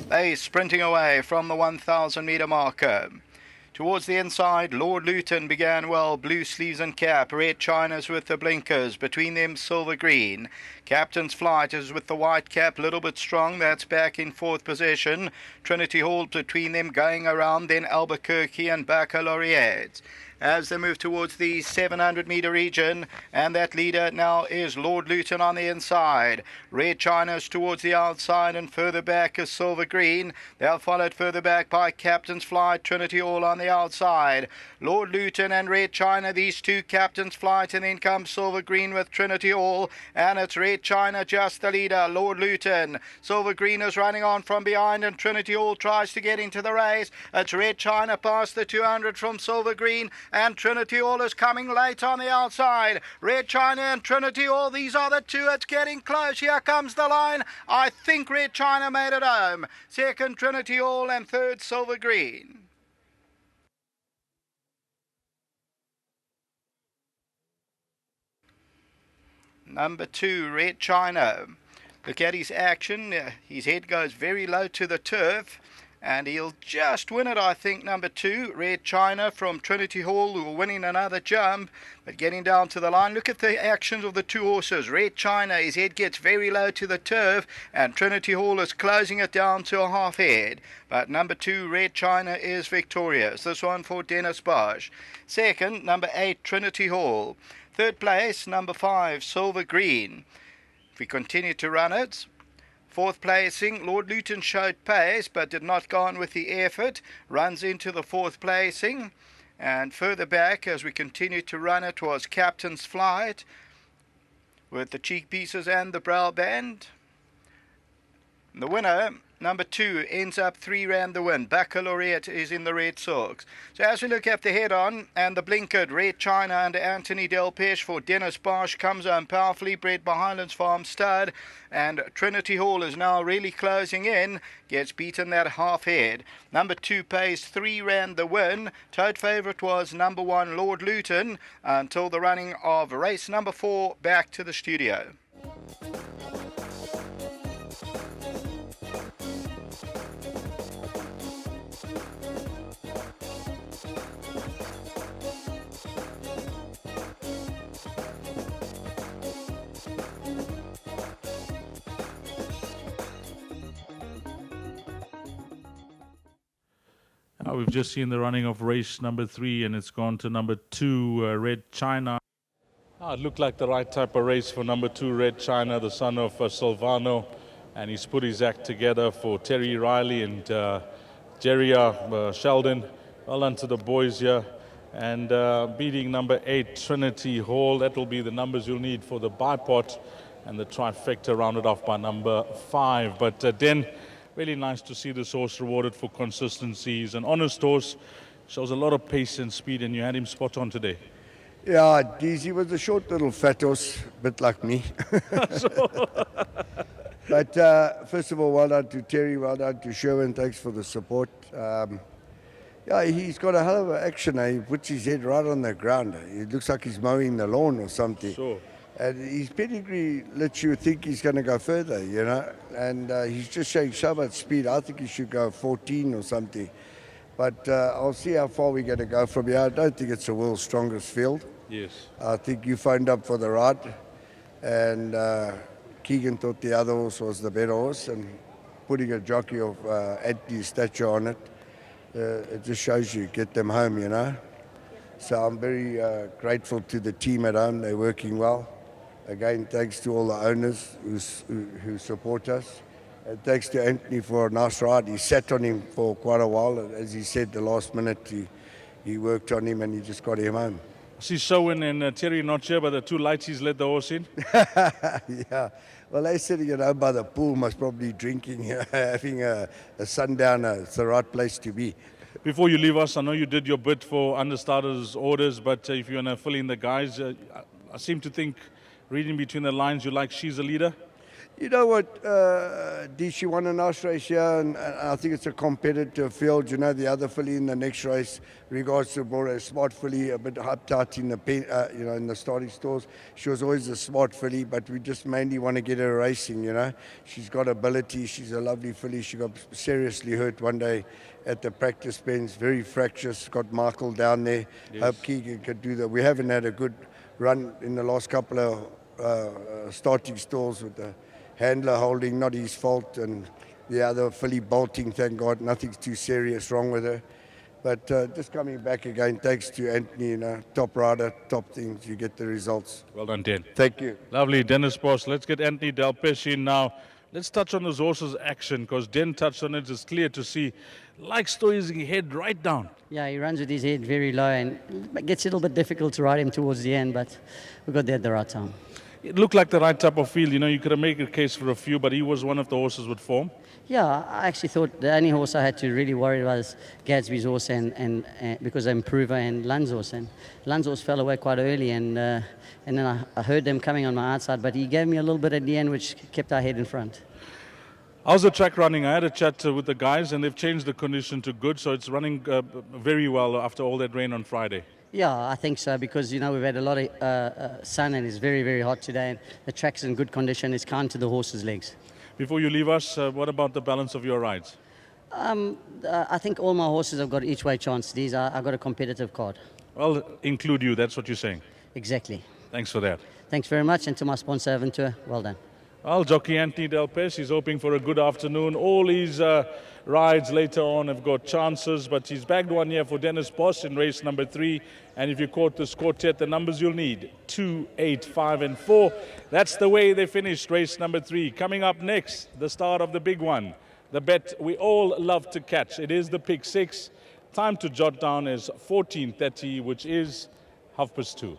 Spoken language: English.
They sprinting away from the 1,000 metre marker. Towards the inside, Lord Luton began well, blue sleeves and cap. Red China's with the blinkers. Between them, silver green. Captain's Flight is with the white cap, little bit strong. That's back in fourth position. Trinity Hall between them going around. Then Albuquerque and Baccalaureate. As they move towards the 700 metre region, and that leader now is Lord Luton on the inside. Red China's towards the outside, and further back is Silver Green. They're followed further back by Captain's Flight, Trinity Hall on the outside. Lord Luton and Red China, these two, Captain's Flight, and then comes Silver Green with Trinity Hall, and it's Red China just the leader. Lord Luton, Silver Green is running on from behind, and Trinity Hall tries to get into the race. It's Red China past the 200 from Silver Green, and Trinity Hall is coming late on the outside. Red China and Trinity Hall, these are the two. It's getting close. Here comes the line. I think Red China made it home. Second, Trinity Hall, and third, Silver Green. Number 2, Red China. Look at his action. His head goes very low to the turf, and he'll just win it, I think. Number 2, Red China from Trinity Hall, who will winning another jump, but getting down to the line. Look at the actions of the two horses. Red China, his head gets very low to the turf, and Trinity Hall is closing it down to a half head. But number 2, Red China, is victorious. This one for Dennis Bosch. Second, number 8, Trinity Hall. Third place, number 5, Silver Green. If we continue to run it. Fourth placing, Lord Luton showed pace but did not go on with the effort. Runs into the fourth placing. And further back, as we continue to run it, was Captain's Flight with the cheek pieces and the brow band. The winner, number 2, ends up 3 rand the win. Baccalaureate is in the red silks. So as we look at the head-on and the blinkered, Red China under Anthony Delpeche for Dennis Bosch comes home powerfully, bred by Highlands Farm stud. And Trinity Hall is now really closing in, gets beaten that half head. Number 2 pays 3 rand the win. Tote favourite was number 1, Lord Luton, until the running of race number 4 back to the studio. We've just seen the running of race number 3, and it's gone to number 2, Red China. It looked like the right type of race for number 2, Red China, the son of Silvano, and he's put his act together for Terry Riley and Jerry Sheldon. Well done to the boys here, and beating number 8, Trinity Hall. That will be the numbers you'll need for the bipot, and the trifecta rounded off by number 5. But Den, really nice to see this horse rewarded for consistency. He's an honest horse, shows a lot of pace and speed, and you had him spot on today. Yeah, he was a short little fat horse, a bit like me. But first of all, well done to Terry, well done to Sherwin, thanks for the support. Yeah, he's got a hell of an action. He puts his head right on the ground. It looks like he's mowing the lawn or something. Sure. And his pedigree lets you think he's going to go further, you know. And he's just showing so much speed. I think he should go 14 or something. But I'll see how far we're going to go from here. I don't think it's the world's strongest field. Yes. I think you phoned up for the ride. And Keegan thought the other horse was the better horse. And putting a jockey of Anthony's stature on it, it just shows you get them home, you know. So I'm very grateful to the team at home. They're working well. Again, thanks to all the owners who support us. And thanks to Anthony for a nice ride. He sat on him for quite a while. As he said, the last minute he worked on him and he just got him home. I see Sherwin and Terry not here, but the 2 lighties led the horse in. Yeah. Well, they sitting at home by the pool, most probably drinking, having a sundowner. It's the right place to be. Before you leave us, I know you did your bit for understarters orders, but if you want to fill in the guys, I seem to think, reading between the lines, you like She's a Leader? You know what, Dee, she won a nice race here, and I think it's a competitive field. You know, the other filly in the next race, regards to more a smart filly, a bit uptight in the in the starting stalls. She was always a smart filly, but we just mainly want to get her racing. You know, she's got ability. She's a lovely filly. She got seriously hurt one day at the practice pens, very fractious. Got Michael down there. Yes. Hope Keegan could do that. We haven't had a good run in the last couple of starting stalls with the handler holding, not his fault, and the other filly bolting, thank God, nothing's too serious wrong with her. But just coming back again, thanks to Anthony, you know, top rider, top things, you get the results. Well done, Den. Thank you. Lovely, Dennis Boss. Let's get Anthony Del Pesce in now. Let's touch on those horses' action, because Den touched on it. It's clear to see. Likes to his head right down. Yeah, he runs with his head very low, and it gets a little bit difficult to ride him towards the end, but we got there at the right time. It looked like the right type of field. You know, you could have made a case for a few, but he was one of the horses with form. Yeah, I actually thought the only horse I had to really worry about was Gadsby's horse, and because of Improver and Lun's horse. And Lun's horse fell away quite early, and then I heard them coming on my outside, but he gave me a little bit at the end, which kept our head in front. How's the track running? I had a chat with the guys, and they've changed the condition to good, so it's running very well after all that rain on Friday. Yeah, I think so, because, you know, we've had a lot of sun, and it's very, very hot today, and the track's in good condition. It's kind to the horse's legs. Before you leave us, what about the balance of your rides? I think all my horses have got each way chance. I've got a competitive card. Well, include you, that's what you're saying. Exactly. Thanks for that. Thanks very much, and to my sponsor, Aventura, well done. Well, jockey Anthony Del Pesce, he's hoping for a good afternoon. All his rides later on have got chances, but he's bagged one here for Dennis Boss in race number 3. And if you caught this quartet, the numbers you'll need, 2, 8, 5, and 4. That's the way they finished race number 3. Coming up next, the start of the big one, the bet we all love to catch. It is the pick 6. Time to jot down is 14:30, which is 2:30.